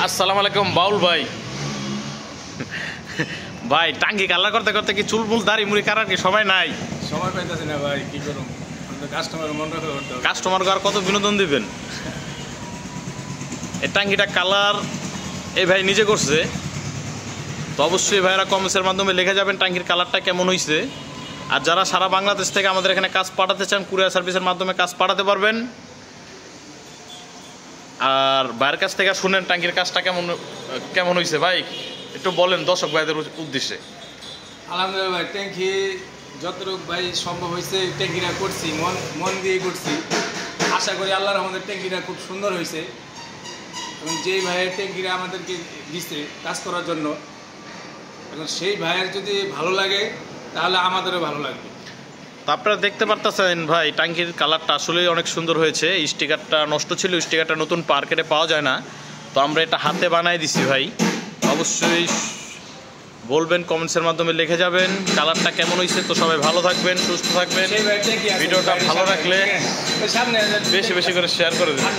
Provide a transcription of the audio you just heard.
আসসালামু আলাইকুম বাউল ভাই। ভাই টাঙ্কি কালার করতে করতে কি চুলমুল দাড়ি মুড়ি কাটার কি সময় নাই? সময় পাইতেছি না ভাই, কি করুম, কাস্টমার মন রাখতে করতে হবে। কাস্টমারকে আর কত বিনোদন দিবেন? এই টাঙ্কিটা কালার এই ভাই নিজে করছে, তো অবশ্যই ভাইরা কমেন্টসের মাধ্যমে লিখে যাবেন টাঙ্কির কালারটা কেমন হয়েছে। আর যারা সারা বাংলাদেশ থেকে আমাদের এখানে কাজ পাঠাতে চান, কুরিয়ার সার্ভিসের মাধ্যমে কাজ পাঠাতে পারবেন। আর ভাইয়ের কাছ থেকে শুনেন টাঙ্কির কাজটা কেমন কেমন হয়েছে ভাই, একটু বলেন দর্শক ভাইদের উদ্দেশ্যে। আলহামদুলিল্লাহ ভাই, ট্যাঙ্কি যতটুকু ভাই সম্ভব হয়েছে ট্যাঙ্কিটা করছি, মন দিয়ে করছি। আশা করি আল্লাহর আমাদের ট্যাঙ্কিটা খুব সুন্দর হয়েছে, এবং যেই ভাইয়ের ট্যাঙ্কিটা আমাদেরকে দিচ্ছে কাজ করার জন্য, এখন সেই ভাইয়ের যদি ভালো লাগে তাহলে আমাদেরও ভালো লাগবে। তো আপনারা দেখতে পারতেছেন ভাই টাঙ্কির কালারটা আসলেই অনেক সুন্দর হয়েছে। স্টিকারটা নষ্ট ছিল, স্টিকারটা নতুন মার্কেটে পাওয়া যায় না, তো আমরা এটা হাতে বানাই দিছি ভাই। অবশ্যই বলবেন, কমেন্টসের মাধ্যমে লিখে যাবেন কালারটা কেমন হয়েছে। তো সবাই ভালো থাকবেন, সুস্থ থাকবেন। ভিডিওটা ভালো লাগলে বেশি বেশি করে শেয়ার করে দেবেন।